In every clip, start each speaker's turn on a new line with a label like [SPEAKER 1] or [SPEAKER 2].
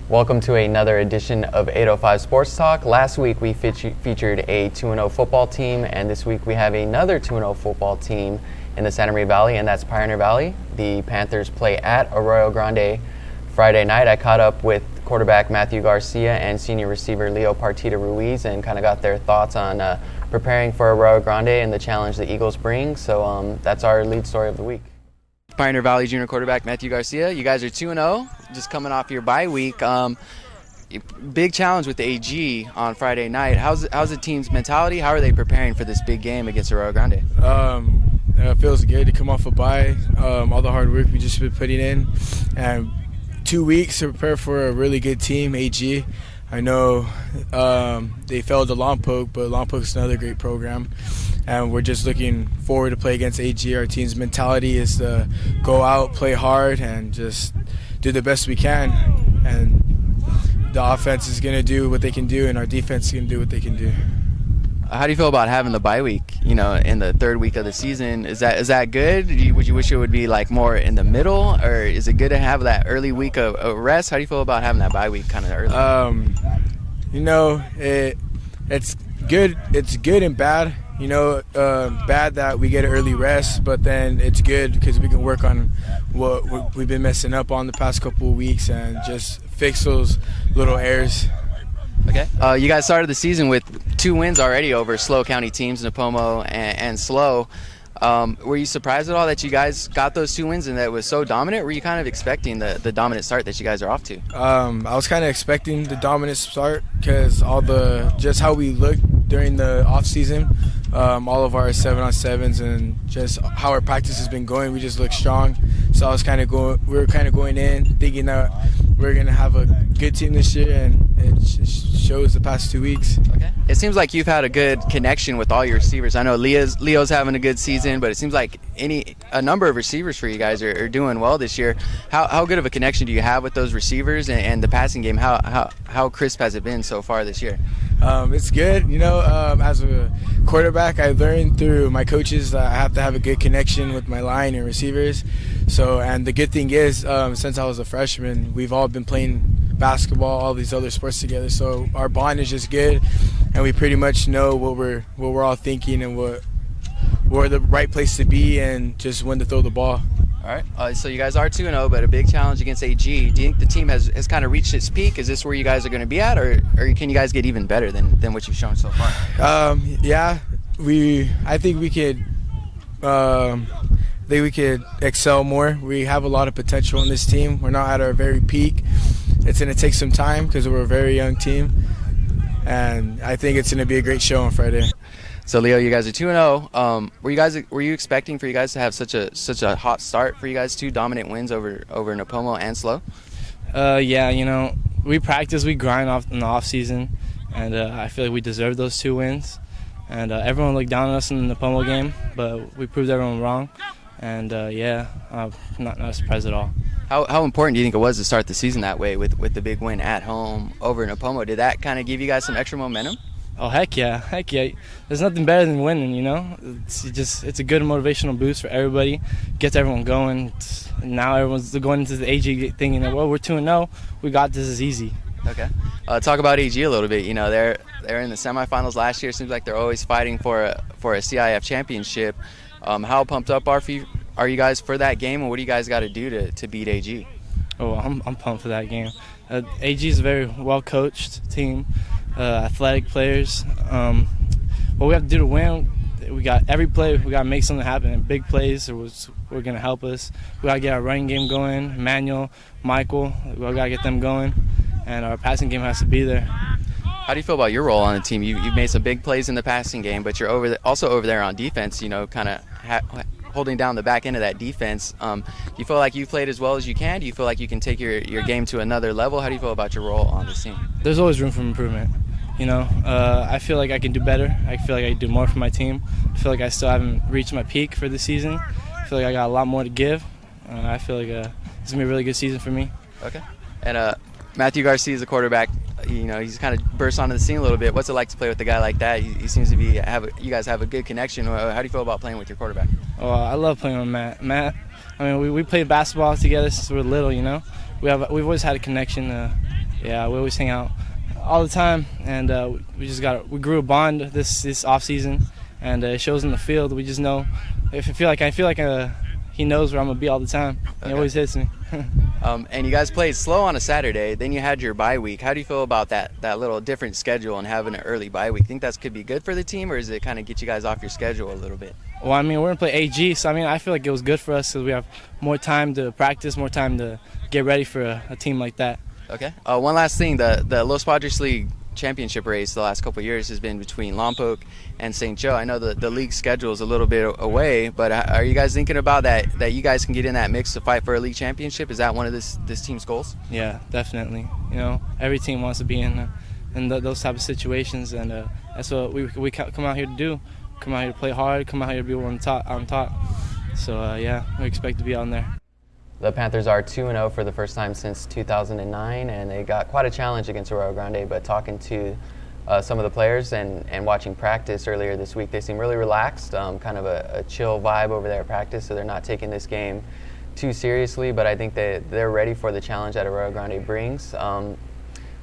[SPEAKER 1] Welcome to another edition of 805 Sports Talk. Last week we featured a 2-0 football team, and this week we have another 2-0 football team in the Santa Maria Valley, and that's Pioneer Valley. The Panthers play at Arroyo Grande Friday night. I caught up with quarterback Mathew Garcia and senior receiver Partida-Ruiz and kind of got their thoughts on preparing for Arroyo Grande and the challenge the Eagles bring. So that's our lead story of the week. Pioneer Valley junior quarterback Mathew Garcia, you guys are 2-0, just coming off your bye week. Big challenge with the AG on Friday night. How's the team's mentality? How are they preparing for this big game against Arroyo Grande?
[SPEAKER 2] It feels good to come off a bye. All the hard work we just been putting in, and 2 weeks to prepare for a really good team, AG. I know they fell to Lompoc, but Lompoc is another great program. And we're just looking forward to play against AG. Our team's mentality is to go out, play hard, and just do the best we can. And the offense is going to do what they can do, and our defense is going to do what they can do.
[SPEAKER 1] How do you feel about having the bye week, in the third week of the season? Is that good? Would you wish it would be like more in the middle, or is it good to have that early week of rest? How do you feel about having that bye week kind of early?
[SPEAKER 2] It's good. It's good and bad. Bad that we get an early rest, but then it's good because we can work on what we've been messing up on the past couple of weeks and just fix those little errors.
[SPEAKER 1] Okay. You guys started the season with 2 wins already over SLO County teams, Nipomo and SLO. Were you surprised at all that you guys got those 2 wins and that it was so dominant? Were you kind of expecting the dominant start that you guys are off to?
[SPEAKER 2] I was kind of expecting the dominant start because just how we looked during the off season, all of our 7-on-7s and just how our practice has been going, we just look strong. So we were kind of going in thinking that we're going to have a good team this year, and it shows the past 2 weeks.
[SPEAKER 1] Okay. It seems like you've had a good connection with all your receivers. I know Leo's having a good season, but it seems like a number of receivers for you guys are doing well this year. How good of a connection do you have with those receivers and the passing game? How crisp has it been so far this year?
[SPEAKER 2] It's good. As a quarterback, I learned through my coaches that I have to have a good connection with my line and receivers. And the good thing is, since I was a freshman, we've all been playing basketball, all these other sports together. So our bond is just good, and we pretty much know what we're all thinking and where the right place to be and just when to throw the ball.
[SPEAKER 1] All right. So you guys are 2-0, but a big challenge against AG. Do you think the team has kind of reached its peak? Is this where you guys are going to be at, or can you guys get even better than what you've shown so far?
[SPEAKER 2] I think we could excel more. We have a lot of potential in this team. We're not at our very peak. It's going to take some time because we're a very young team, and I think it's going to be a great show on Friday.
[SPEAKER 1] So Leo, you guys are 2-0. Were you expecting for you guys to have such a hot start for you guys, 2 dominant wins over Nipomo and SLO?
[SPEAKER 3] Yeah, we practice, we grind off in the off season, and I feel like we deserve those 2 wins. And everyone looked down on us in the Nipomo game, but we proved everyone wrong. And not surprised at all.
[SPEAKER 1] How important do you think it was to start the season that way with the big win at home over Nipomo? Did that kind of give you guys some extra momentum?
[SPEAKER 3] Oh, heck yeah. There's nothing better than winning, It's a good motivational boost for everybody. Gets everyone going. Now everyone's going into the AG thinking that, well, we're 2-0. We got this is easy.
[SPEAKER 1] Okay. Talk about AG a little bit. They're in the semifinals last year. Seems like they're always fighting for a CIF championship. How pumped up are you guys for that game, and what do you guys got to do to beat AG?
[SPEAKER 3] Oh, I'm pumped for that game. AG is a very well-coached team. Athletic players. What we have to do to win, we got every play, we got to make something happen. And big plays were going to help us. We got to get our running game going. Emmanuel, Michael, we got to get them going. And our passing game has to be there.
[SPEAKER 1] How do you feel about your role on the team? You've made some big plays in the passing game, but you're also over there on defense, kind of holding down the back end of that defense. Do you feel like you've played as well as you can? Do you feel like you can take your game to another level? How do you feel about your role on this team?
[SPEAKER 3] There's always room for improvement. I feel like I can do better. I feel like I can do more for my team. I feel like I still haven't reached my peak for this season. I feel like I got a lot more to give. I feel like it's going to be a really good season for me.
[SPEAKER 1] Okay. And Mathew Garcia is a quarterback. He's kind of burst onto the scene a little bit. What's it like to play with a guy like that? He seems to you guys have a good connection. How do you feel about playing with your quarterback?
[SPEAKER 3] Oh, I love playing with Matt. I mean, we played basketball together since we were little, you know. We've always had a connection. Yeah, we always hang out all the time, and we grew a bond this off season, and it shows in the field. We just know. I feel like he knows where I'm gonna be all the time. Okay. He always hits me.
[SPEAKER 1] And you guys played slow on a Saturday. Then you had your bye week. How do you feel about that little different schedule and having an early bye week? Think that could be good for the team, or does it kind of get you guys off your schedule a little bit?
[SPEAKER 3] Well, I mean, we're gonna play AG, so I mean, I feel like it was good for us because we have more time to practice, more time to get ready for a team like that.
[SPEAKER 1] Okay. One last thing, the Los Padres League championship race the last couple of years has been between Lompoc and St. Joe. I know the league schedule is a little bit away, but are you guys thinking about that you guys can get in that mix to fight for a league championship? Is that one of this team's goals?
[SPEAKER 3] Yeah, definitely. You know, every team wants to be in those type of situations, and that's what we come out here to do. Come out here to play hard, come out here to be on top. So yeah, we expect to be on there.
[SPEAKER 1] The Panthers are 2-0 for the first time since 2009, and they got quite a challenge against Arroyo Grande. But talking to some of the players and watching practice earlier this week, they seem really relaxed, kind of a chill vibe over there at practice, so they're not taking this game too seriously. But I think they're ready for the challenge that Arroyo Grande brings.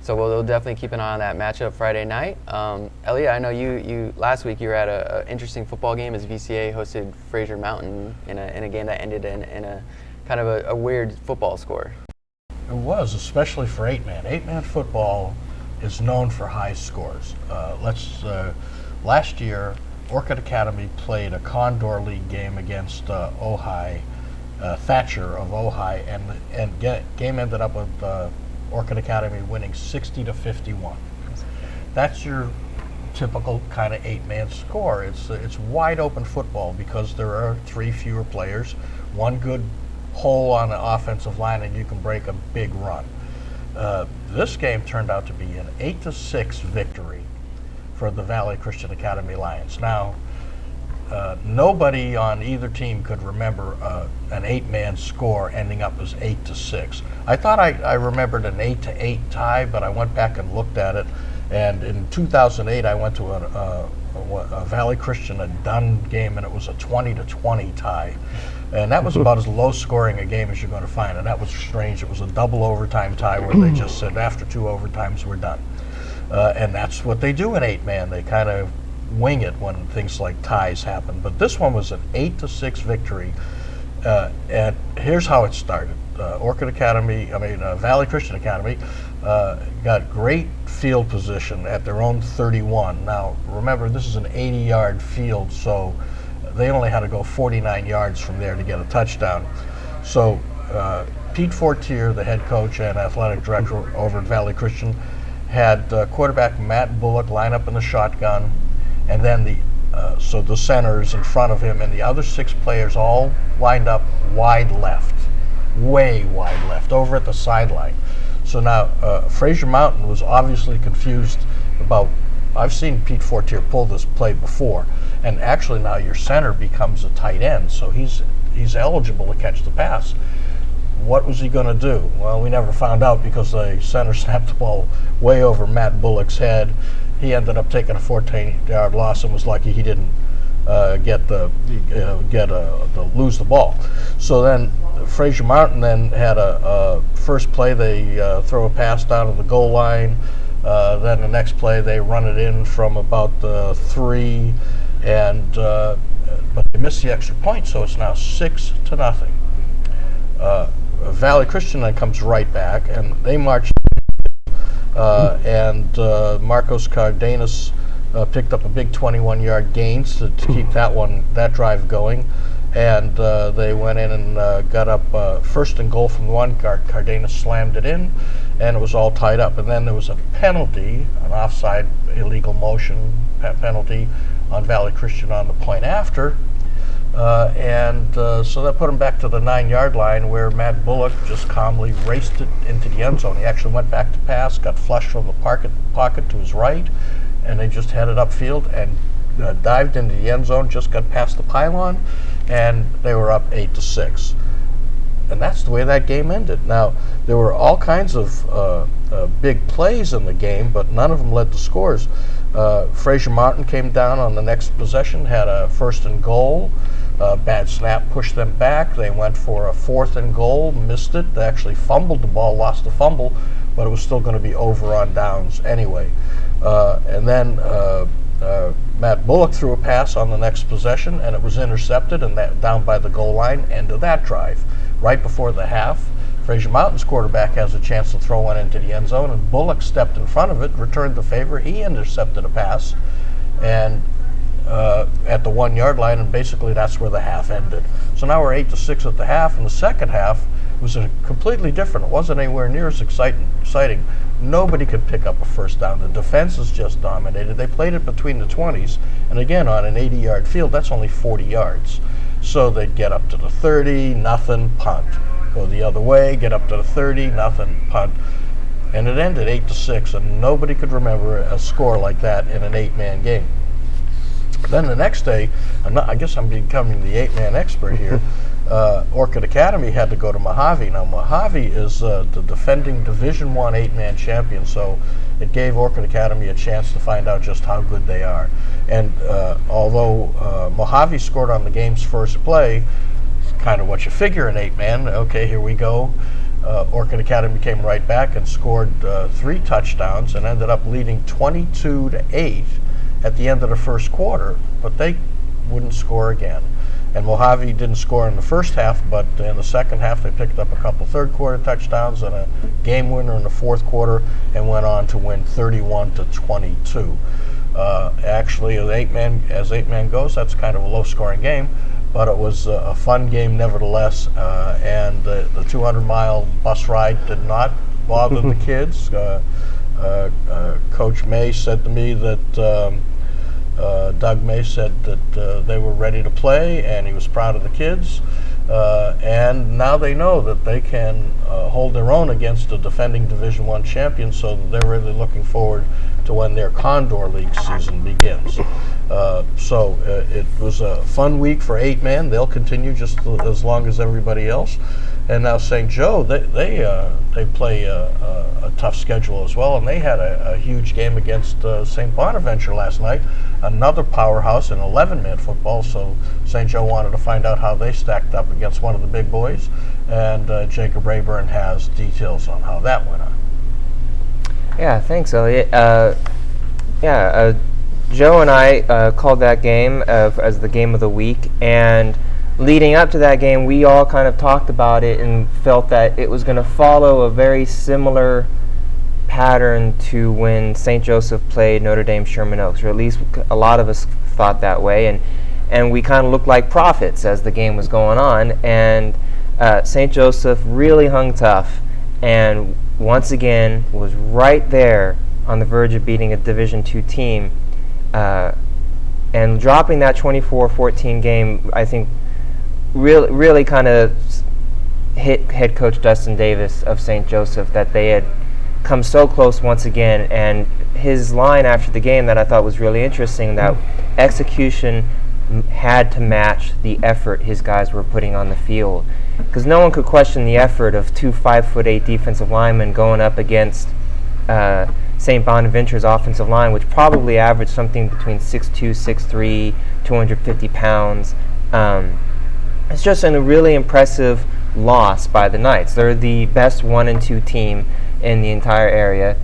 [SPEAKER 1] So we'll definitely keep an eye on that matchup Friday night. Elliott, I know you last week you were at an interesting football game as VCA hosted Fraser Mountain in a game that ended in a kind of a weird football score.
[SPEAKER 4] It was, especially for 8-man. 8-man football is known for high scores. Last year, Orcutt Academy played a Condor League game against Ojai, Thatcher of Ojai, and game ended up with Orcutt Academy winning 60-51. That's your typical kind of 8-man score. It's wide open football because there are 3 fewer players, one good hole on the offensive line, and you can break a big run. This game turned out to be an 8-6 victory for the Valley Christian Academy Lions. Now, nobody on either team could remember an 8-man score ending up as 8-6. I thought I remembered an 8-8 tie, but I went back and looked at it, and in 2008 I went to a Valley Christian and Dunn game, and it was a 20-20 tie. And that was about as low scoring a game as you're going to find, and that was strange. It was a double overtime tie where they just said after 2 overtimes we're done. And that's what they do in 8-man. They kind of wing it when things like ties happen. But this one was an 8-6 victory. And here's how it started. Valley Christian Academy got great field position at their own 31. Now, remember, this is an 80-yard field, so they only had to go 49 yards from there to get a touchdown. So Pete Fortier, the head coach and athletic director over at Valley Christian, had quarterback Matt Bullock line up in the shotgun, and then the centers in front of him, and the other 6 players all lined up wide left, way wide left, over at the sideline. So now Fraser Mountain was obviously confused about. I've seen Pete Fortier pull this play before, and actually now your center becomes a tight end, so he's eligible to catch the pass. What was he going to do? Well, we never found out because the center snapped the ball way over Matt Bullock's head. He ended up taking a 14-yard loss and was lucky he didn't lose the ball. So then Fraser Mountain then had a first play. They throw a pass down to the goal line. Then the next play they run it in from about the 3, but they missed the extra point, so it's now 6-0. Valley Christian then comes right back, and they march. Marcos Cardenas picked up a big 21-yard gain to keep that drive going, and they went in and got up first and goal from the 1. Cardenas slammed it in, and it was all tied up. And then there was a penalty, an offside illegal motion penalty on Valley Christian on the point after. So that put him back to the 9-yard line, where Matt Bullock just calmly raced it into the end zone. He actually went back to pass, got flushed from the pocket to his right, and they just headed upfield and dived into the end zone, just got past the pylon, and they were up 8-6. And that's the way that game ended. Now, there were all kinds of big plays in the game, but none of them led to scores. Frazier Martin came down on the next possession, had a 1st and goal. Bad snap pushed them back. They went for a 4th and goal, missed it. They actually fumbled the ball, lost the fumble, but it was still going to be over on downs anyway. And then Matt Bullock threw a pass on the next possession, and it was intercepted, and that down by the goal line, end of that drive. Right before the half, Frazier Mountain's quarterback has a chance to throw one into the end zone, and Bullock stepped in front of it, returned the favor. He intercepted a pass, and at the 1 yard line, and basically that's where the half ended. So now we're 8-6 at the half, and the second half was completely different. It wasn't anywhere near as exciting. Nobody could pick up a first down. The defense is just dominated. They played it between the 20s, and again, on an 80-yard field, that's only 40 yards. So they'd get up to the 30, nothing, punt. Go the other way, get up to the 30, nothing, punt. And it ended 8-6, and nobody could remember a score like that in an 8-man game. Then the next day, I guess I'm becoming the 8-man expert here, Orcutt Academy had to go to Mojave. Now, Mojave is the defending Division I 8-man champion, so it gave Orcutt Academy a chance to find out just how good they are. And although Mojave scored on the game's first play, kind of what you figure in 8-man, okay, here we go. Orcutt Academy came right back and scored 3 touchdowns and ended up leading 22-8 at the end of the first quarter, but they wouldn't score again. And Mojave didn't score in the first half, but in the second half they picked up a couple third quarter touchdowns and a game winner in the fourth quarter and went on to win 31-22. Actually, as 8-man goes, that's kind of a low scoring game, but it was a fun game nevertheless, and the 200-mile bus ride did not bother the kids. Coach May said to me that Doug May said that they were ready to play, and he was proud of the kids. And now they know that they can hold their own against the defending Division I champion, so they're really looking forward to when their Condor League season begins. So it was a fun week for 8-man. They'll continue just as long as everybody else. And now St. Joe, they play a tough schedule as well, and they had a huge game against St. Bonaventure last night, another powerhouse in 11-man football. So St. Joe wanted to find out how they stacked up against one of the big boys, and Jacob Rayburn has details on how that went on.
[SPEAKER 5] Yeah, thanks, Elliott. Joe and I called that game as the game of the week, and leading up to that game, we all kind of talked about it and felt that it was going to follow a very similar pattern to when St. Joseph played Notre Dame Sherman Oaks, or at least a lot of us thought that way, and we kind of looked like prophets as the game was going on, and St. Joseph really hung tough and once again was right there on the verge of beating a Division II team, and dropping that 24-14 game, I think really kind of hit head coach Dustin Davis of St. Joseph, that they had come so close once again. And his line after the game that I thought was really interesting, that execution had to match the effort his guys were putting on the field, because no one could question the effort of 2 5'8" defensive linemen going up against St. Bonaventure's offensive line, which probably averaged something between 6'2", 6'3", 250 pounds. It's just a really impressive loss by the Knights. They're the best 1 and 2 team in the entire area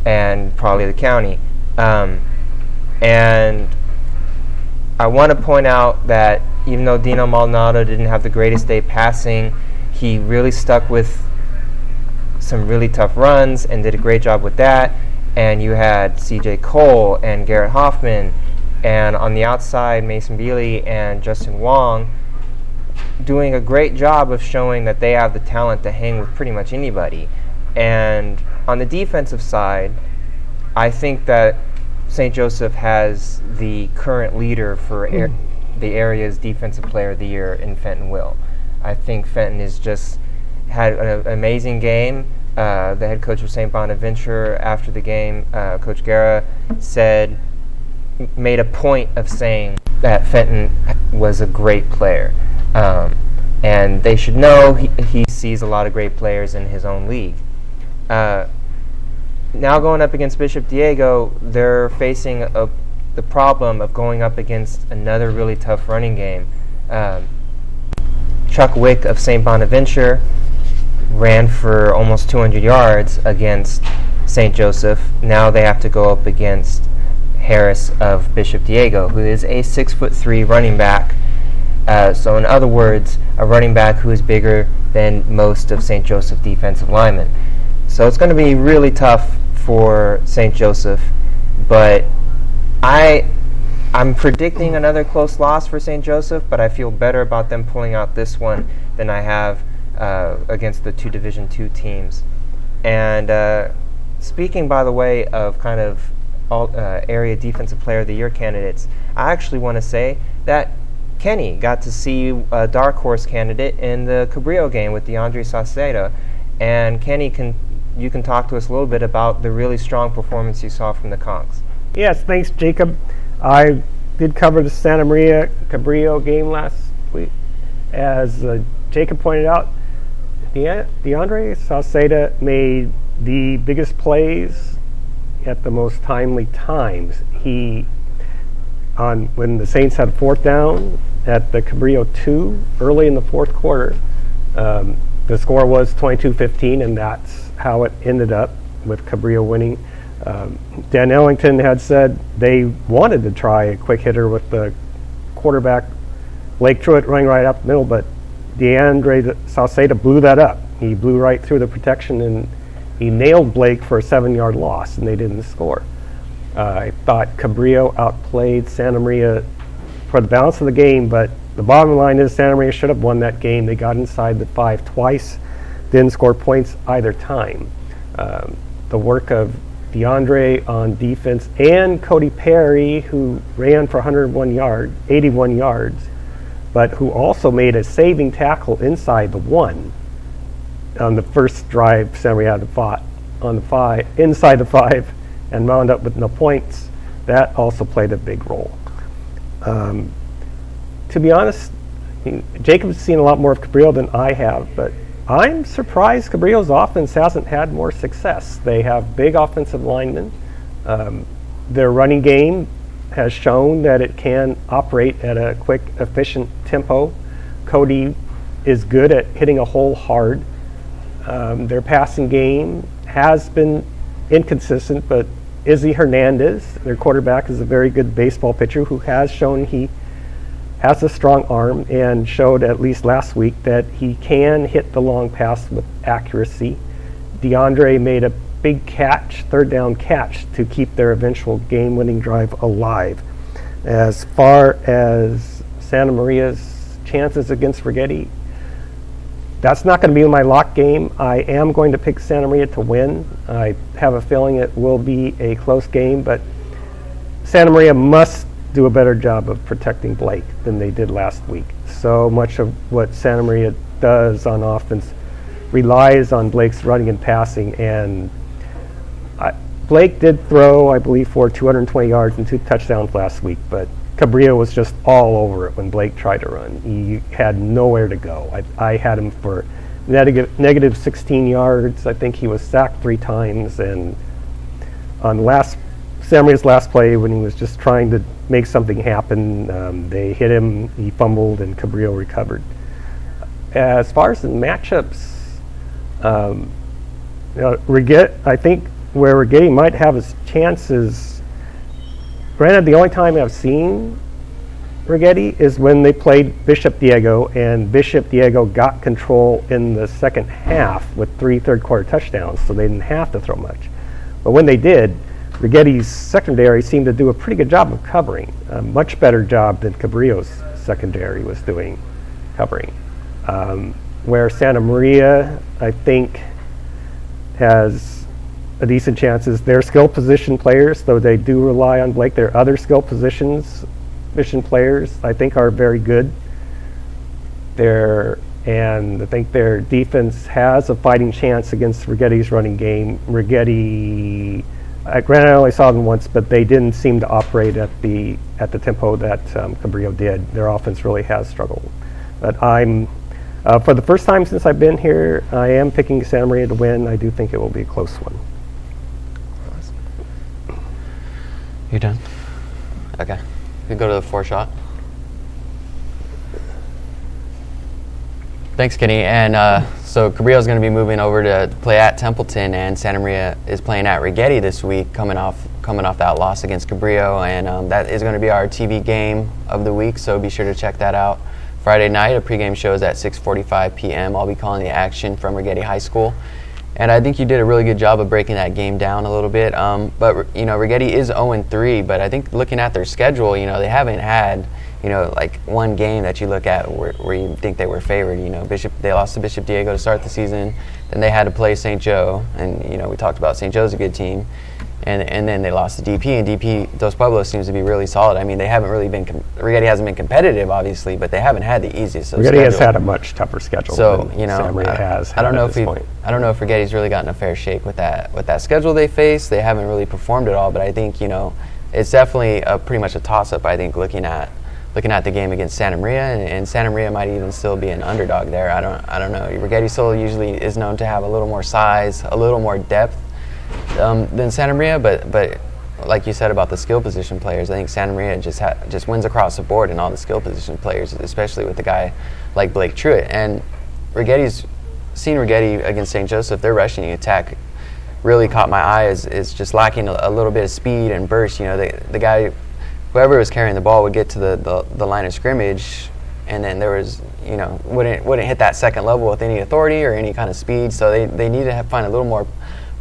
[SPEAKER 5] and probably the county. And I want to point out that even though Dino Maldonado didn't have the greatest day passing, he really stuck with some really tough runs and did a great job with that. And you had C.J. Cole and Garrett Hoffman, and on the outside, Mason Bealey and Justin Wong, doing a great job of showing that they have the talent to hang with pretty much anybody. And on the defensive side, I think that St. Joseph has the current leader for the area's Defensive Player of the Year in Fenton Will. I think Fenton has just had an amazing game. The head coach of St. Bonaventure after the game, Coach Guerra, made a point of saying that Fenton was a great player. and they should know he sees a lot of great players in his own league. Now going up against Bishop Diego, they're facing the problem of going up against another really tough running game. Chuck Wick of St. Bonaventure ran for almost 200 yards against St. Joseph. Now they have to go up against Harris of Bishop Diego, who is a 6'3" running back. So in other words, a running back who is bigger than most of St. Joseph defensive linemen. So it's going to be really tough for St. Joseph, but I'm predicting another close loss for St. Joseph, but I feel better about them pulling out this one than I have against the two Division II teams. And speaking, by the way, of kind of area Defensive Player of the Year candidates, I actually want to say that Kenny got to see a dark horse candidate in the Cabrillo game with DeAndre Saucedo. And Kenny, you can talk to us a little bit about the really strong performance you saw from the Conks.
[SPEAKER 6] Yes, thanks, Jacob. I did cover the Santa Maria Cabrillo game last week. As Jacob pointed out, DeAndre Saucedo made the biggest plays at the most timely times. When the Saints had a fourth down at the Cabrillo 2 early in the fourth quarter, the score was 22-15, and that's how it ended up with Cabrillo winning. Dan Ellington had said they wanted to try a quick hitter with the quarterback Blake Truitt running right up the middle, but DeAndre Saucedo blew that up. He blew right through the protection, and he nailed Blake for a 7-yard loss, and they didn't score. I thought Cabrillo outplayed Santa Maria for the balance of the game, but the bottom line is Santa Maria should have won that game. They got inside the 5 twice, didn't score points either time. The work of DeAndre on defense and Cody Perry, who ran for 81 yards, but who also made a saving tackle inside the 1 on the first drive Santa Maria had fought on the 5, inside the 5, and wound up with no points. That also played a big role. To be honest, Jacob's seen a lot more of Cabrillo than I have, but I'm surprised Cabrillo's offense hasn't had more success. They have big offensive linemen. Their running game has shown that it can operate at a quick, efficient tempo. Cody is good at hitting a hole hard. Their passing game has been inconsistent, but Izzy Hernandez, their quarterback, is a very good baseball pitcher who has shown he has a strong arm and showed at least last week that he can hit the long pass with accuracy. DeAndre made a big catch, third down catch, to keep their eventual game-winning drive alive. As far as Santa Maria's chances against Rigetti, that's not going to be my lock game. I am going to pick Santa Maria to win. I have a feeling it will be a close game, but Santa Maria must do a better job of protecting Blake than they did last week. So much of what Santa Maria does on offense relies on Blake's running and passing, and Blake did throw, I believe, for 220 yards and 2 touchdowns last week, but Cabrillo was just all over it when Blake tried to run. He had nowhere to go. I had him for negative 16 yards. I think he was sacked 3 times, and on Santa Maria's last play, when he was just trying to make something happen, they hit him, he fumbled, and Cabrillo recovered. As far as the matchups, I think where Rigetti might have his chances, granted, the only time I've seen Rigetti is when they played Bishop Diego, and Bishop Diego got control in the second half with 3 third-quarter touchdowns, so they didn't have to throw much. But when they did, Rigetti's secondary seemed to do a pretty good job of covering, a much better job than Cabrillo's secondary was doing covering. Where Santa Maria, I think, has a decent chances. Their skill position players, though they do rely on Blake, their other skill position players, I think, are very good. And I think their defense has a fighting chance against Rigetti's running game. Rigetti, granted, I only saw them once, but they didn't seem to operate at the tempo that Cabrillo did. Their offense really has struggled. But I'm For the first time since I've been here, I am picking Santa Maria to win. I do think it will be a close one.
[SPEAKER 1] You done? Okay. We go to the 4-shot. Thanks, Kenny. And so Cabrillo's going to be moving over to play at Templeton, and Santa Maria is playing at Righetti this week, coming off that loss against Cabrillo, and that is going to be our TV game of the week. So be sure to check that out. Friday night, a pregame show is at 6:45 p.m. I'll be calling the action from Righetti High School. And I think you did a really good job of breaking that game down a little bit. But Righetti is 0-3, but I think looking at their schedule, they haven't had, like one game that you look at where you think they were favored. They lost to Bishop Diego to start the season. Then they had to play St. Joe, and we talked about St. Joe's a good team. And then they lost to DP, and DP Dos Pueblos seems to be really solid. I mean, they haven't really been Righetti hasn't been competitive, obviously, but they haven't had the easiest of
[SPEAKER 6] Righetti
[SPEAKER 1] schedule.
[SPEAKER 6] has had a much tougher schedule than Santa Maria has.
[SPEAKER 1] I don't know if Righetti's really gotten a fair shake with that schedule they face. They haven't really performed at all, but I think it's definitely pretty much a toss-up. I think looking at the game against Santa Maria, and Santa Maria might even still be an underdog there. I don't know. Righetti still usually is known to have a little more size, a little more depth than Santa Maria, but like you said about the skill position players, I think Santa Maria just wins across the board in all the skill position players, especially with a guy like Blake Truitt. And seeing Righetti against St. Joseph, their rushing attack really caught my eye is just lacking a little bit of speed and burst. The guy, whoever was carrying the ball, would get to the line of scrimmage, and then there was wouldn't hit that second level with any authority or any kind of speed. So they need to find a little more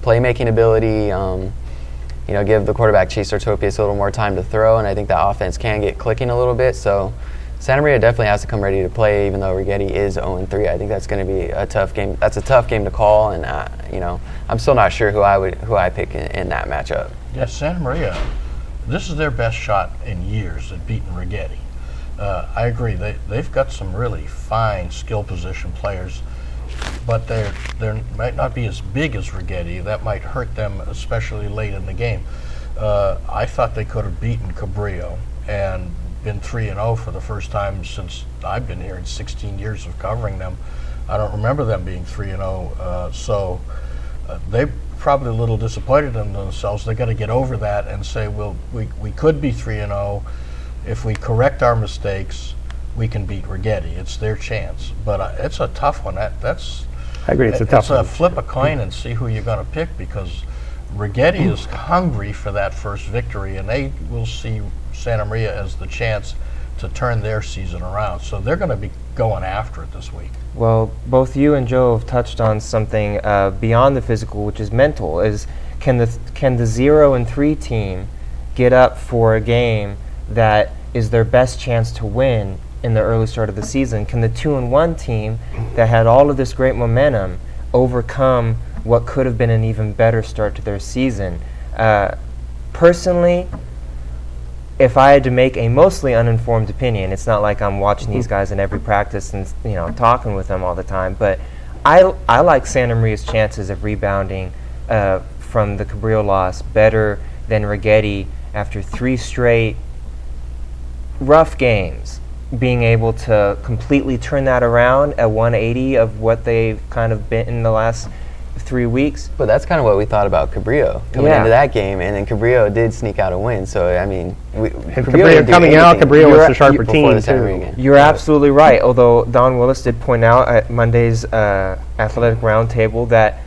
[SPEAKER 1] playmaking ability, give the quarterback Chase Ortopius a little more time to throw, and I think that offense can get clicking a little bit. So Santa Maria definitely has to come ready to play, even though Righetti is 0-3. I think that's going to be a tough game. That's a tough game to call, and I'm still not sure who I pick in that matchup.
[SPEAKER 4] Yeah, Santa Maria, this is their best shot in years at beating Righetti. I agree. They've got some really fine skill position players, but they might not be as big as Righetti. That might hurt them, especially late in the game. I thought they could have beaten Cabrillo and been 3-0 for the first time since I've been here in 16 years of covering them. I don't remember them being 3-0, so they're probably a little disappointed in themselves. They got to get over that and say, well, we could be 3-0 if we correct our mistakes. We can beat Righetti. It's their chance, but it's a tough one. I agree. It's a tough one. Flip a coin and see who you're going to pick, because Righetti is hungry for that first victory, and they will see Santa Maria as the chance to turn their season around. So they're going to be going after it this week.
[SPEAKER 5] Well, both you and Joe have touched on something beyond the physical, which is mental. Can the 0-3 team get up for a game that is their best chance to win in the early start of the season? Can the 2-1 team that had all of this great momentum overcome what could have been an even better start to their season? Personally, if I had to make a mostly uninformed opinion, it's not like I'm watching these guys in every practice and talking with them all the time, but I like Santa Maria's chances of rebounding from the Cabrillo loss better than Righetti after 3 straight rough games, being able to completely turn that around at 180 of what they've kind of been in the last 3 weeks.
[SPEAKER 1] But that's kind of what we thought about Cabrillo coming into that game, and then Cabrillo did sneak out a win. So I mean,
[SPEAKER 6] Cabrillo coming out, Cabrillo was the sharper team too.
[SPEAKER 5] You're absolutely right. Although Don Willis did point out at Monday's athletic roundtable that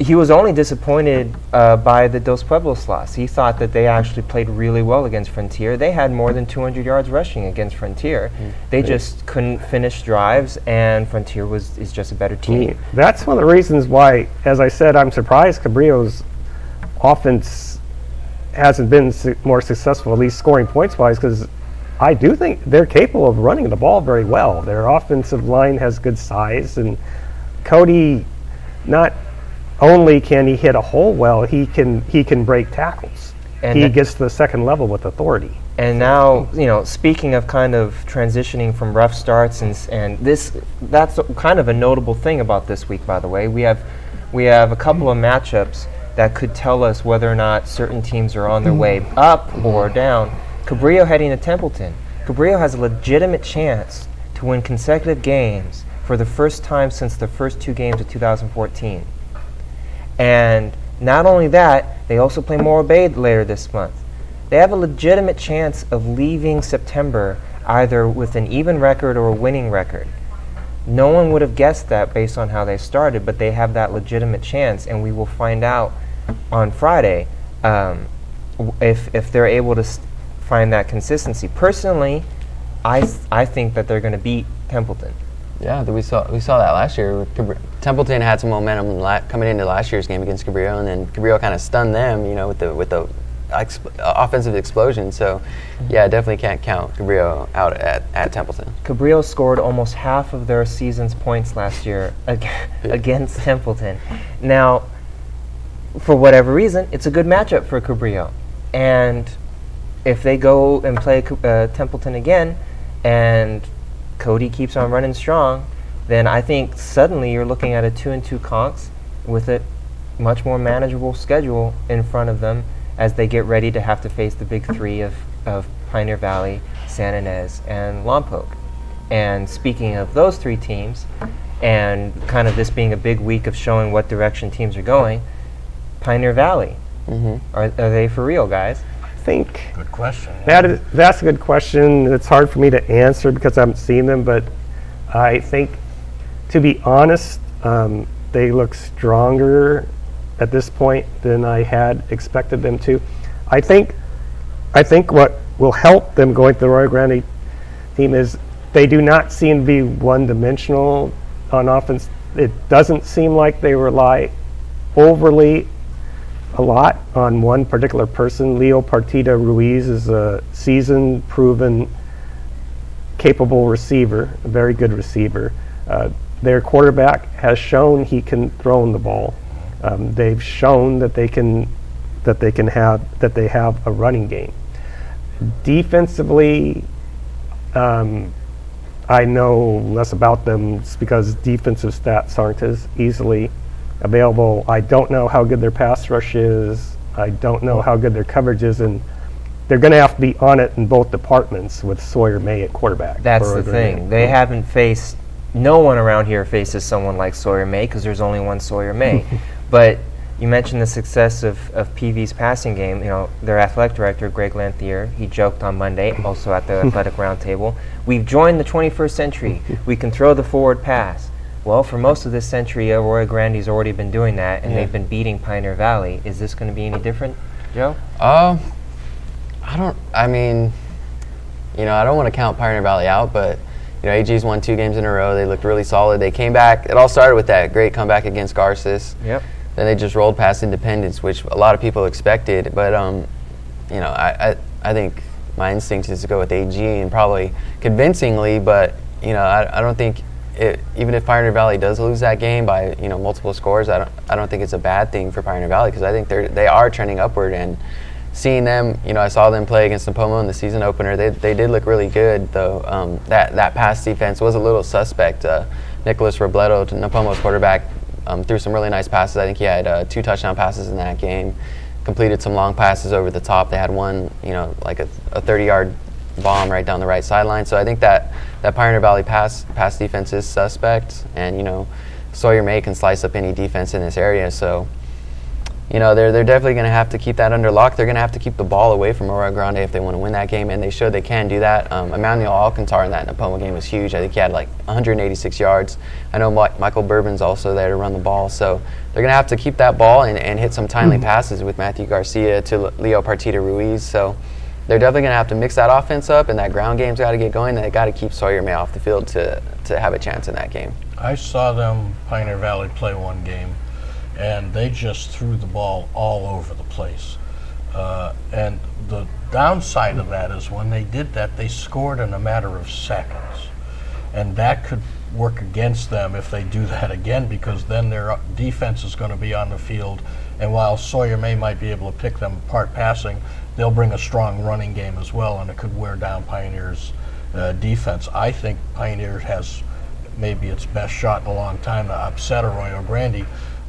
[SPEAKER 5] he was only disappointed by the Dos Pueblos loss. He thought that they actually played really well against Frontier. They had more than 200 yards rushing against Frontier. They just couldn't finish drives, and Frontier is just a better team.
[SPEAKER 6] That's one of the reasons why, as I said, I'm surprised Cabrillo's offense hasn't been more successful, at least scoring points-wise, because I do think they're capable of running the ball very well. Their offensive line has good size, and Cody, not only can he hit a hole well, he can break tackles. And he gets to the second level with authority.
[SPEAKER 5] And now, speaking of kind of transitioning from rough starts, and that's kind of a notable thing about this week, by the way. We have a couple of matchups that could tell us whether or not certain teams are on their way up or down. Cabrillo heading to Templeton. Cabrillo has a legitimate chance to win consecutive games for the first time since the first 2 games of 2014. And not only that, they also play Morro Bay later this month. They have a legitimate chance of leaving September either with an even record or a winning record. No one would have guessed that based on how they started, but they have that legitimate chance, and we will find out on Friday if they're able to find that consistency. Personally, I think that they're going to beat Templeton.
[SPEAKER 1] Yeah, we saw that last year. Templeton had some momentum coming into last year's game against Cabrillo, and then Cabrillo kind of stunned them, with the offensive explosion. So, yeah, definitely can't count Cabrillo out at Templeton.
[SPEAKER 5] Cabrillo scored almost half of their season's points last year against Templeton. Now, for whatever reason, it's a good matchup for Cabrillo. And if they go and play Templeton again, and Cody keeps on running strong, then I think suddenly you're looking at a 2-2 Conks with a much more manageable schedule in front of them as they get ready to have to face the big 3 of Pioneer Valley, San Ynez, and Lompoc. And speaking of those 3 teams, and kind of this being a big week of showing what direction teams are going, Pioneer Valley, are they for real, guys?
[SPEAKER 6] I think
[SPEAKER 4] Good question. Yeah.
[SPEAKER 6] that's a good question. It's hard for me to answer because I haven't seen them, but I think, to be honest, they look stronger at this point than I had expected them to. I think what will help them going to the Arroyo Grande team is they do not seem to be one-dimensional on offense. It doesn't seem like they rely overly a lot on one particular person. Partida-Ruiz is a seasoned, proven, capable receiver, a very good receiver. Their quarterback has shown he can throw the ball. They've shown that they have a running game. Defensively, I know less about them just because defensive stats aren't as easily available. I don't know how good their pass rush is. I don't know how good their coverage is, and they're going to have to be on it in both departments with Sawyer May at quarterback.
[SPEAKER 5] That's the thing. They haven't faced, no one around here faces someone like Sawyer May because there's only one Sawyer May. But you mentioned the success of PV's passing game. Their athletic director, Greg Lanthier, he joked on Monday, also at the athletic roundtable, we've joined the 21st century. We can throw the forward pass. Well, for most of this century, Arroyo Grande's already been doing that, and they've been beating Pioneer Valley. Is this going to be any different, Joe?
[SPEAKER 1] I don't want to count Pioneer Valley out, but AG's won 2 games in a row. They looked really solid. They came back. It all started with that great comeback against Garcia.
[SPEAKER 5] Yep.
[SPEAKER 1] Then they just rolled past Independence, which a lot of people expected. But I think my instinct is to go with AG, and probably convincingly. But I don't think even if Pioneer Valley does lose that game by multiple scores, I don't think it's a bad thing for Pioneer Valley, because I think they are trending upward. And seeing them, I saw them play against Napomo in the season opener. They did look really good, though. That pass defense was a little suspect. Nicholas Robledo, Napomo's quarterback, threw some really nice passes. I think he had 2 touchdown passes in that game. Completed some long passes over the top. They had one, like a 30-yard bomb right down the right sideline. So I think that Pioneer Valley pass defense is suspect, and Sawyer May can slice up any defense in this area. So they're definitely going to have to keep that under lock. They're going to have to keep the ball away from Arroyo Grande if they want to win that game, and they showed they can do that. Emmanuel Alcantar in that Napomo game was huge. I think he had like 186 yards. I know Michael Bourbon's also there to run the ball, so they're going to have to keep that ball and hit some timely passes with Mathew Garcia to Leo Partida-Ruiz. So they're definitely going to have to mix that offense up, and that ground game's got to get going, and they got to keep Sawyer May off the field to have a chance in that game.
[SPEAKER 4] I saw them, Pioneer Valley, play one game, and they just threw the ball all over the place. And the downside of that is when they did that, they scored in a matter of seconds. And that could work against them if they do that again, because then their defense is going to be on the field. And while Sawyer May might be able to pick them apart passing, they'll bring a strong running game as well, and it could wear down Pioneer's defense. I think Pioneer has maybe its best shot in a long time to upset Arroyo Grande.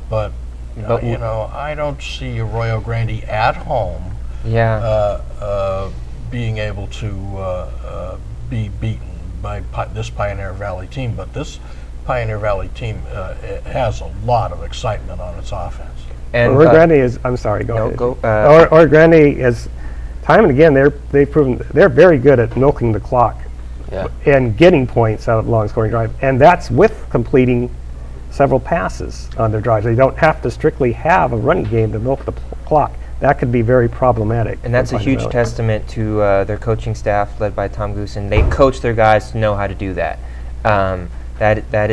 [SPEAKER 4] But I don't see Arroyo Grande at home being able to be beaten by this Pioneer Valley team. But this Pioneer Valley team has a lot of excitement on its offense.
[SPEAKER 5] And
[SPEAKER 6] Arroyo Grande is. I'm sorry. Go ahead. Arroyo Grande is. Time and again, they've proven they're very good at milking the clock and getting points out of long scoring drive, and that's with completing several passes on their drives. They don't have to strictly have a running game to milk the clock. That could be very problematic.
[SPEAKER 5] And that's a huge testament to their coaching staff led by Tom Goosen. They coach their guys to know how to do that. That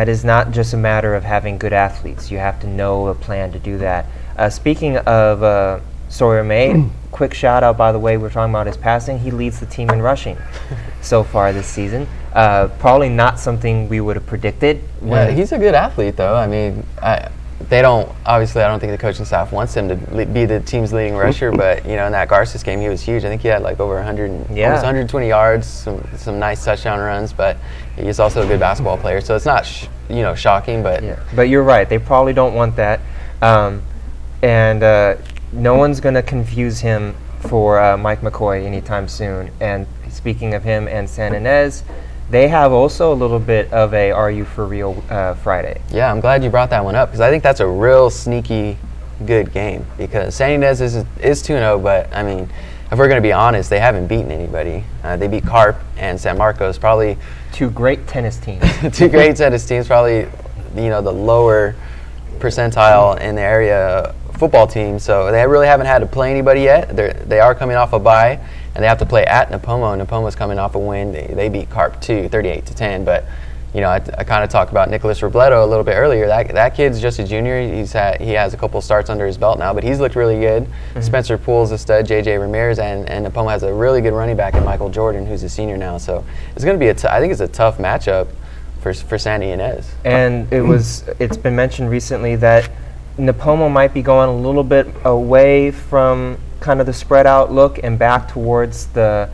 [SPEAKER 5] is not just a matter of having good athletes. You have to know a plan to do that. Speaking of Sawyer May, quick shout out, by the way, we're talking about his passing. He leads the team in rushing so far this season. Probably not something we would have predicted.
[SPEAKER 1] Yeah, he's a good athlete, though. I mean, I don't think the coaching staff wants him to be the team's leading rusher, but, in that Garcia game, he was huge. I think he had like over almost 120 yards, some nice touchdown runs, but he's also a good basketball player. So it's not, shocking, but.
[SPEAKER 5] Yeah. But you're right. They probably don't want that. No one's going to confuse him for Mike McCoy anytime soon. And speaking of him and San Ynez, they have also a little bit of a Are You For Real Friday.
[SPEAKER 1] Yeah, I'm glad you brought that one up because I think that's a real sneaky good game because San Ynez is 2-0, but, I mean, if we're going to be honest, they haven't beaten anybody. They beat Carp and San Marcos, probably.
[SPEAKER 5] Two great tennis teams.
[SPEAKER 1] Probably, the lower percentile in the area football team, so they really haven't had to play anybody yet. They are coming off a bye, and they have to play at Napomo. Napomo's coming off a win. They beat Carp 38-10. But I kind of talked about Nicholas Robledo a little bit earlier. That kid's just a junior. He has a couple starts under his belt now, but he's looked really good. Mm-hmm. Spencer Poole's a stud. JJ Ramirez and Napomo has a really good running back in Michael Jordan, who's a senior now. So it's going to be I think it's a tough matchup for San Ynez.
[SPEAKER 5] And it's been mentioned recently that Napomo might be going a little bit away from kind of the spread out look and back towards the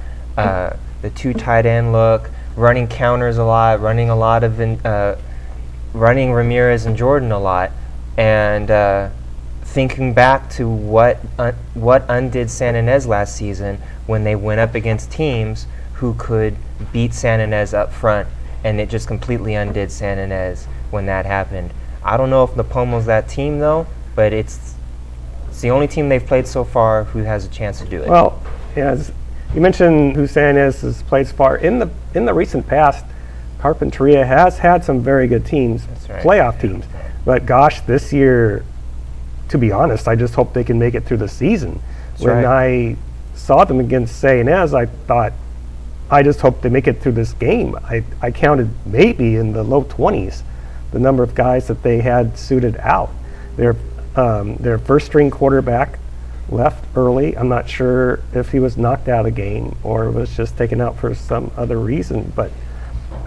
[SPEAKER 5] two tight end look, running counters a lot, running Ramirez and Jordan a lot, and thinking back to what undid San Ynez last season when they went up against teams who could beat San Ynez up front, and it just completely undid San Ynez when that happened. I don't know if Napomo's that team, though, but it's the only team they've played so far who has a chance to do it.
[SPEAKER 6] Well, as you mentioned who San Ynez has played so far. In the recent past, Carpinteria has had some very good teams, playoff teams. But gosh, this year, to be honest, I just hope they can make it through the season. When I saw them against San Ynez, I thought, I just hope they make it through this game. I counted maybe in the low 20s. The number of guys that they had suited out. Their first string quarterback left early. I'm not sure if he was knocked out of the game or was just taken out for some other reason, but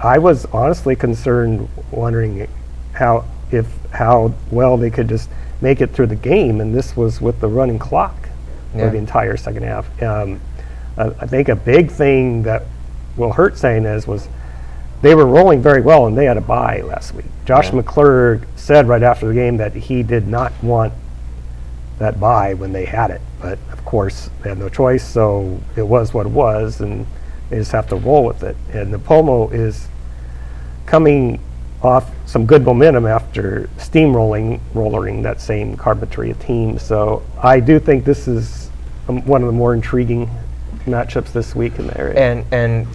[SPEAKER 6] I was honestly concerned, wondering how well they could just make it through the game, and this was with the running clock for the entire second half. I think a big thing that will hurt San Ynez was they were rolling very well, and they had a bye last week. Josh McClurg said right after the game that he did not want that bye when they had it. But, of course, they had no choice, so it was what it was, and they just have to roll with it. And Napomo is coming off some good momentum after steamrolling that same Carpinteria team. So I do think this is one of the more intriguing matchups this week in the area.
[SPEAKER 5] And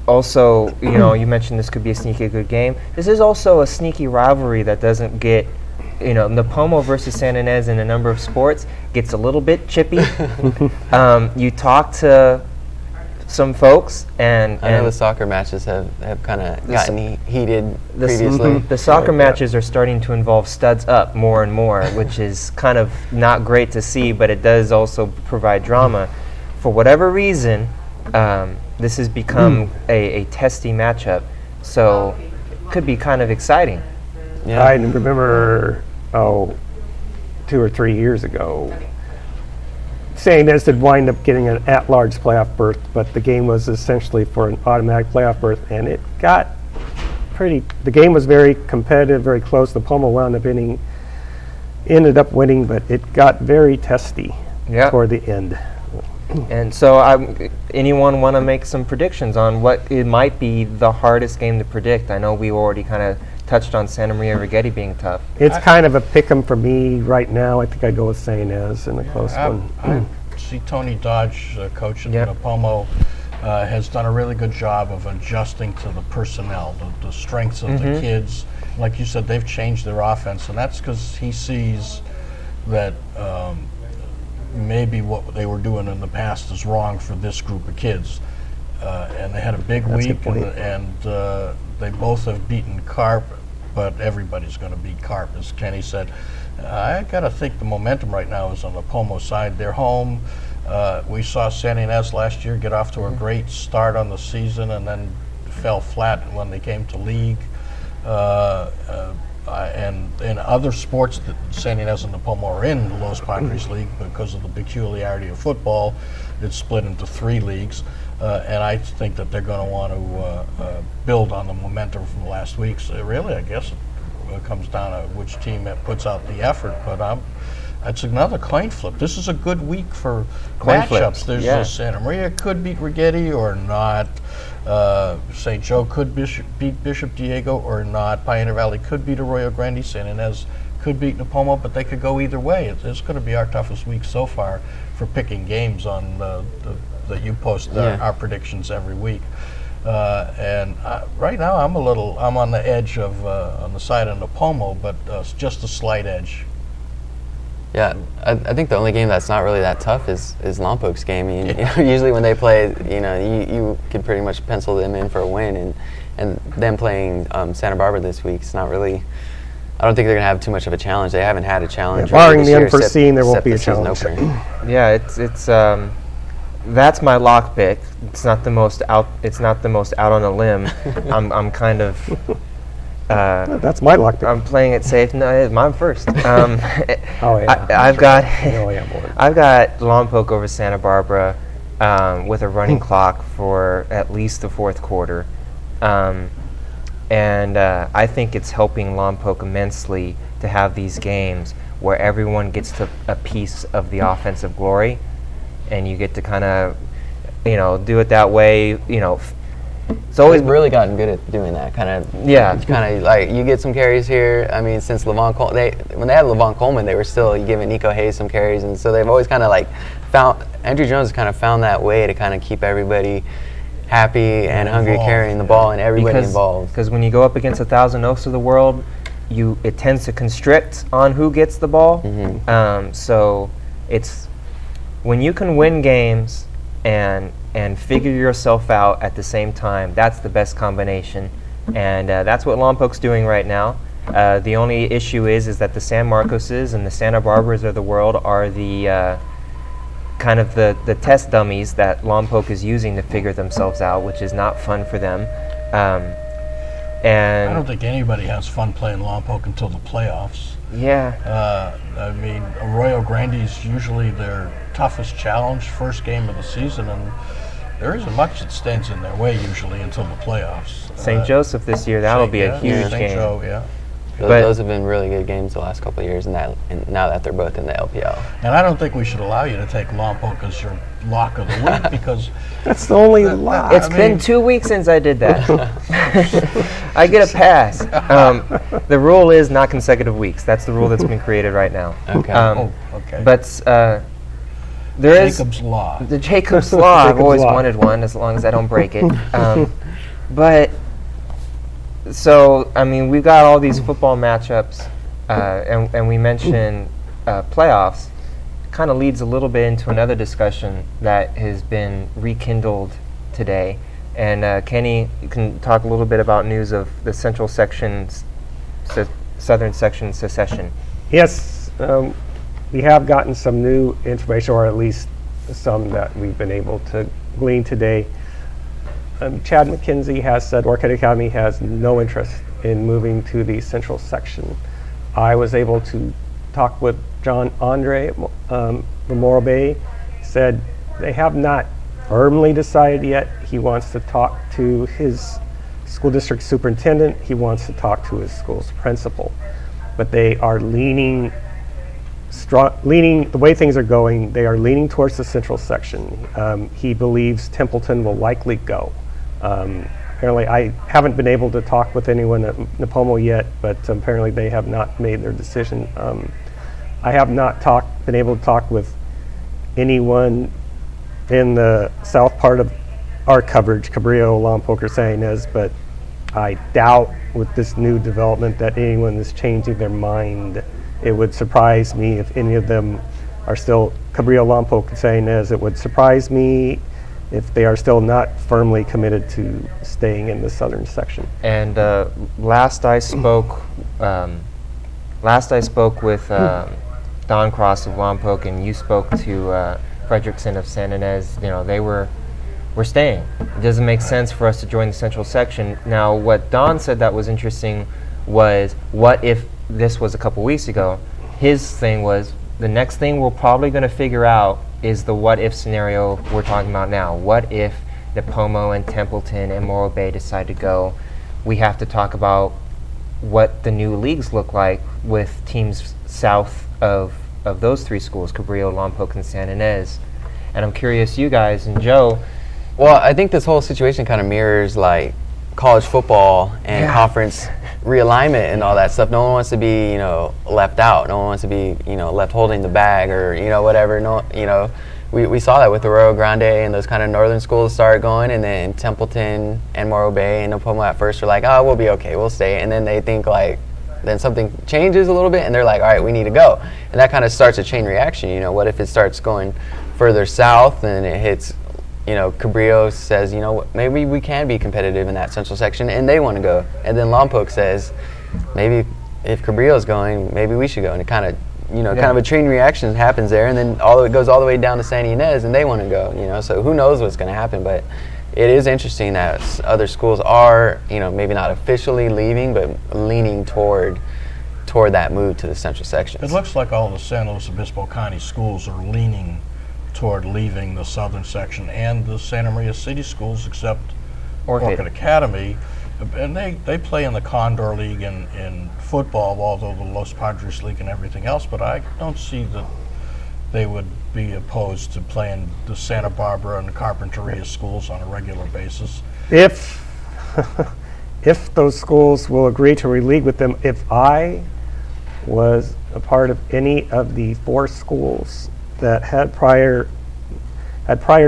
[SPEAKER 5] also, you mentioned this could be a sneaky good game. This is also a sneaky rivalry that doesn't get, Napomo versus San Ynez in a number of sports gets a little bit chippy. You talk to some folks, and
[SPEAKER 1] I know the soccer matches have kind of gotten heated previously.
[SPEAKER 5] The soccer matches are starting to involve studs up more and more, which is kind of not great to see, but it does also provide drama. For whatever reason, this has become a testy matchup, so it could be kind of exciting.
[SPEAKER 6] Yeah. I remember, 2 or 3 years ago, San Ynez did wind up getting an at-large playoff berth, but the game was essentially for an automatic playoff berth, and it got the game was very competitive, very close. Napomo ended up winning, but it got very testy toward the end.
[SPEAKER 5] And so, anyone want to make some predictions on what it might be the hardest game to predict? I know we already kind of touched on Santa Maria Rigetti being tough.
[SPEAKER 6] It's kind of a pick 'em for me right now. I think I'd go with St. Inez in a close one.
[SPEAKER 4] I see Tony Dodge, coach at Napomo, has done a really good job of adjusting to the personnel, the strengths of the kids. Like you said, they've changed their offense, and that's because he sees that maybe what they were doing in the past is wrong for this group of kids. And they had a big week, and they both have beaten Carp, but everybody's going to beat Carp, as Kenny said. I got to think the momentum right now is on the Pomo side. They're home. We saw Santa Ynez last year get off to a great start on the season and then fell flat when they came to league. And in other sports that Santa Ynez and Napomo are in the Los Padres League, because of the peculiarity of football, it's split into 3 leagues. And I think that they're going to want to build on the momentum from last week. So really, I guess it comes down to which team puts out the effort. But it's another coin flip. This is a good week for
[SPEAKER 5] Coin
[SPEAKER 4] matchups.
[SPEAKER 5] flips,
[SPEAKER 4] There's
[SPEAKER 5] yeah.
[SPEAKER 4] Santa Maria could beat Rigetti or not. St. Joe could beat Bishop Diego or not. Pioneer Valley could beat Arroyo Grande. Santa Ynez could beat Napomo, but they could go either way. It's going to be our toughest week so far for picking games on that you post our predictions every week. And right now I'm on the edge of on the side of Napomo, but just a slight edge.
[SPEAKER 1] Yeah, I think the only game that's not really that tough is Lompoc's game. You know, usually when they play, you can pretty much pencil them in for a win, and them playing Santa Barbara this week, it's not really. I don't think they're going to have too much of a challenge. They haven't had a challenge.
[SPEAKER 6] Barring
[SPEAKER 1] this
[SPEAKER 6] the
[SPEAKER 1] year,
[SPEAKER 6] unforeseen, there won't
[SPEAKER 1] except
[SPEAKER 6] be a
[SPEAKER 1] the season
[SPEAKER 6] challenge.
[SPEAKER 1] opener.
[SPEAKER 5] Yeah, it's that's my lock pick. It's not the most out. It's not the most out on a limb. I'm kind of.
[SPEAKER 6] That's my luck.
[SPEAKER 5] I'm playing it safe. No, it's mine first.
[SPEAKER 6] Oh yeah.
[SPEAKER 5] I've got
[SPEAKER 6] more.
[SPEAKER 5] I've got Lompoc over Santa Barbara with a running clock for at least the fourth quarter, and I think it's helping Lompoc immensely to have these games where everyone gets to a piece of the offensive glory, and you get to kind of do it that way. It's always
[SPEAKER 1] They've really gotten good at doing that kind of.
[SPEAKER 5] Yeah.
[SPEAKER 1] Kind of like you get some carries here. I mean, since when they had Levon Coleman, they were still giving Nico Hayes some carries, and so they've always kind of found Andrew Jones has kind of found that way to kind of keep everybody happy and hungry carrying the ball and everybody involved.
[SPEAKER 5] Because when you go up against 1,000 Oaks of the world, it tends to constrict on who gets the ball.
[SPEAKER 1] Mm-hmm.
[SPEAKER 5] So it's when you can win games and figure yourself out at the same time, that's the best combination. And that's what Lompoc's doing right now. The only issue is that the San Marcoses and the Santa Barbaras of the world are the kind of the test dummies that Lompoc is using to figure themselves out, which is not fun for them. And
[SPEAKER 4] I don't think anybody has fun playing Lompoc until the playoffs.
[SPEAKER 5] Yeah.
[SPEAKER 4] I mean, Arroyo Grande is usually their toughest challenge, first game of the season, and there isn't much that stands in their way usually until the playoffs.
[SPEAKER 5] St. Joseph this year, that'll be a huge
[SPEAKER 4] St.
[SPEAKER 5] game.
[SPEAKER 4] Joe, yeah.
[SPEAKER 1] Those have been really good games the last couple of years, and now that they're both in the LPL.
[SPEAKER 4] And I don't think we should allow you to take Lompoc as your lock of the week because
[SPEAKER 6] That's the only lock.
[SPEAKER 5] It's been 2 weeks since I did that. I get a pass. The rule is not consecutive weeks. That's the rule that's been created right now.
[SPEAKER 1] Okay.
[SPEAKER 4] okay.
[SPEAKER 5] But there is
[SPEAKER 4] Jacob's Law.
[SPEAKER 5] the Jacob's Law. I've
[SPEAKER 6] Jacob's
[SPEAKER 5] always
[SPEAKER 6] Law.
[SPEAKER 5] wanted one, as long as I don't break it. But so I mean, we've got all these football matchups, and we mentioned playoffs. Kind of leads a little bit into another discussion that has been rekindled today. And Kenny, you can talk a little bit about news of the Central Section's Southern Section secession.
[SPEAKER 6] Yes, we have gotten some new information, or at least some that we've been able to glean today. Chad McKenzie has said Orcutt Academy has no interest in moving to the Central Section. I was able to talk with John Andre Memorial Bay. Said they have not firmly decided yet. He wants to talk to his school district superintendent. He wants to talk to his school's principal. But they are leaning leaning, the way things are going, they are leaning towards the central section. He believes Templeton will likely go. Apparently, I haven't been able to talk with anyone at Nipomo yet, but apparently they have not made their decision. I have not been able to talk with anyone in the south part of our coverage, Cabrillo, Lompoc, or San Ynez, but I doubt with this new development that anyone is changing their mind. It would surprise me if any of them are still Cabrillo, Lompoc, and San Ynez. It would surprise me if they are still not firmly committed to staying in the southern section.
[SPEAKER 5] And last I spoke with Don Cross of Lompoc, and you spoke to Fredrickson of San Ynez. You know, they were staying. It doesn't make sense for us to join the central section. Now, what Don said that was interesting was, what if this was a couple weeks ago? His thing was, the next thing we're probably going to figure out is the what if scenario we're talking about now. What if Nipomo and Templeton and Morro Bay decide to go? We have to talk about what the new leagues look like with teams south of those three schools, Cabrillo, Lompoc, and San Ynez. And I'm curious, you guys, and Joe.
[SPEAKER 1] Well, I think this whole situation kind of mirrors like college football and conference realignment and all that stuff. No one wants to be, left out. No one wants to be, left holding the bag or, whatever. No, we saw that with Arroyo Grande and those kind of northern schools started going, and then Templeton and Morro Bay and Nipomo at first were like, oh, we'll be okay, we'll stay. And then they think then something changes a little bit and they're like, all right, we need to go. And that kind of starts a chain reaction. What if it starts going further south and it hits, Cabrillo says, maybe we can be competitive in that central section, and they want to go. And then Lompoc says, maybe if Cabrillo's going, maybe we should go. And it kind of, kind of a chain reaction happens there, and then it goes all the way down to San Ynez, and they want to go. So who knows what's going to happen? But it is interesting that other schools are, maybe not officially leaving, but leaning toward that move to the central section.
[SPEAKER 4] It looks like all the San Luis Obispo County schools are leaning toward leaving the southern section, and the Santa Maria City schools, except Orcutt Academy. And they play in the Condor League in football, although the Los Padres League and everything else, but I don't see that they would be opposed to playing the Santa Barbara and the Carpinteria schools on a regular basis.
[SPEAKER 6] If those schools will agree to re-league with them, if I was a part of any of the four schools that had prior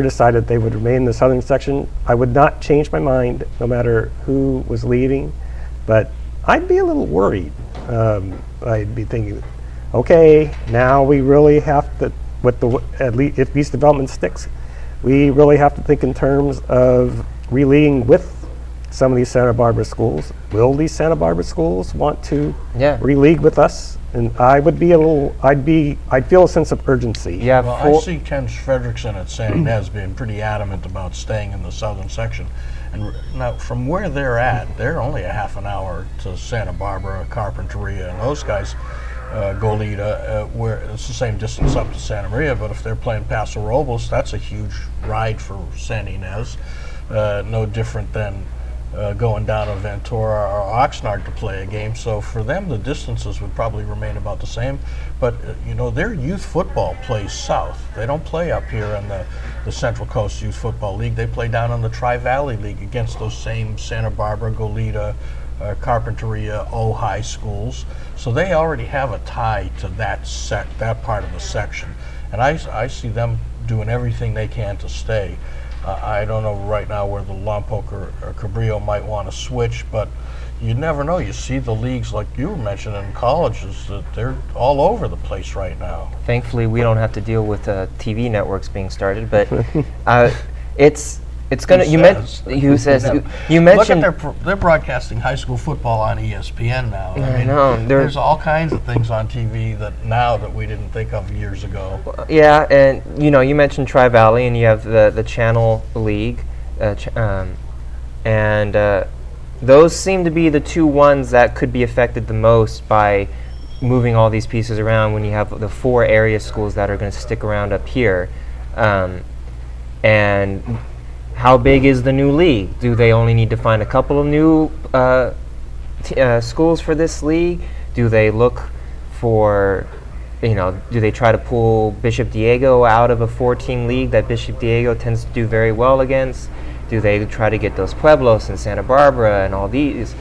[SPEAKER 6] decided they would remain in the southern section, I would not change my mind no matter who was leaving, but I'd be a little worried. I'd be thinking, okay, now we really have to, at least if East Development sticks, we really have to think in terms of re-leaguing with some of these Santa Barbara schools. Will these Santa Barbara schools want to re-league with us? And I'd feel a sense of urgency.
[SPEAKER 4] Yeah. Well, I see Ken Fredrickson at San Ynez being pretty adamant about staying in the southern section. And now, from where they're at, they're only a half an hour to Santa Barbara, Carpinteria, and those guys, Goleta, where it's the same distance up to Santa Maria. But if they're playing Paso Robles, that's a huge ride for San Ynez. No different than going down to Ventura or Oxnard to play a game. So for them, the distances would probably remain about the same. But their youth football plays south. They don't play up here in the Central Coast Youth Football League. They play down in the Tri-Valley League against those same Santa Barbara, Goleta, Carpinteria, Ojai schools. So they already have a tie to that part of the section. And I see them doing everything they can to stay. I don't know right now where the Lompoc or Cabrillo might want to switch, but you never know. You see the leagues like you were mentioning in colleges that they're all over the place right now.
[SPEAKER 5] Thankfully, we don't have to deal with TV networks being started, but it's gonna. You mentioned.
[SPEAKER 4] Look at they're broadcasting high school football on ESPN now. I mean,
[SPEAKER 5] know.
[SPEAKER 4] There's all kinds of things on TV that we didn't think of years ago.
[SPEAKER 5] Yeah, and you mentioned Tri-Valley, and you have the Channel League, and those seem to be the two ones that could be affected the most by moving all these pieces around. When you have the four area schools that are going to stick around up here, and how big is the new league? Do they only need to find a couple of new schools for this league? Do they look for do they try to pull Bishop Diego out of a 4-team league that Bishop Diego tends to do very well against? Do they try to get those Pueblos and Santa Barbara and all these?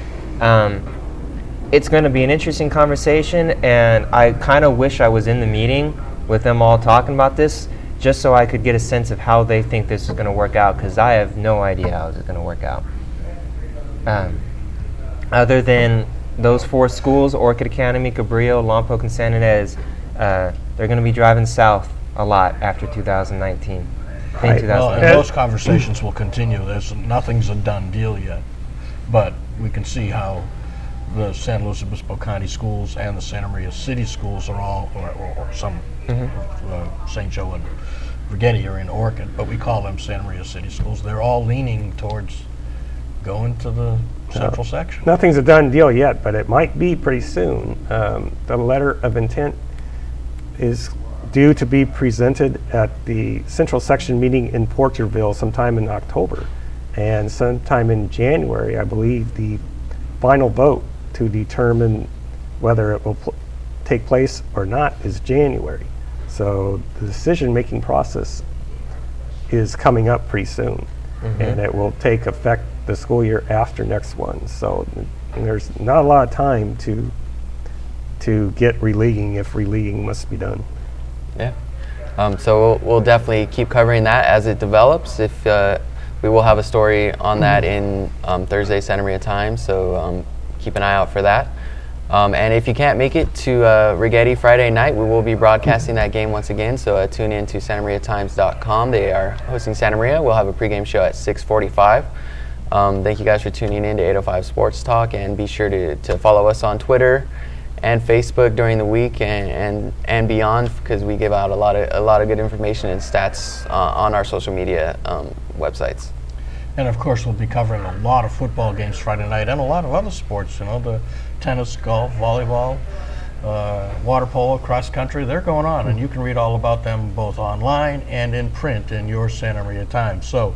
[SPEAKER 5] It's going to be an interesting conversation, and I kind of wish I was in the meeting with them all talking about this, just so I could get a sense of how they think this is going to work out, because I have no idea how it's going to work out. Other than those 4 schools, Orcutt Academy, Cabrillo, Lompoc, and San Ynez, they're going to be driving south a lot after 2019.
[SPEAKER 6] Right.
[SPEAKER 4] Well, and those conversations will continue. Nothing's a done deal yet, but we can see how the San Luis Obispo County schools and the Santa Maria City schools are all, or some, St. Joe and Rigetti are in Orcutt, but we call them Santa Maria City schools. They're all leaning towards going to the central section.
[SPEAKER 6] Nothing's a done deal yet, but it might be pretty soon. The letter of intent is due to be presented at the central section meeting in Porterville sometime in October. And sometime in January, I believe, the final vote to determine whether it will take place or not is January. So the decision-making process is coming up pretty soon. And it will take effect the school year after next one. So there's not a lot of time to get releaguing if releaguing must be done.
[SPEAKER 1] Yeah. So we'll definitely keep covering that as it develops. If we will have a story on that in Thursday Santa Maria Times, so keep an eye out for that. And if you can't make it to Rigetti Friday night, we will be broadcasting that game once again. So tune in to SantaMariaTimes.com. They are hosting Santa Maria. We'll have a pregame show at 6:45. Thank you guys for tuning in to 805 Sports Talk, and be sure to follow us on Twitter and Facebook during the week and beyond, because we give out a lot of good information and stats on our social media websites.
[SPEAKER 4] And of course, we'll be covering a lot of football games Friday night and a lot of other sports. The tennis, golf, volleyball, water polo, cross country. They're going on, and you can read all about them both online and in print in your Santa Maria Times. So,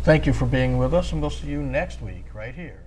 [SPEAKER 4] thank you for being with us, and we'll see you next week right here.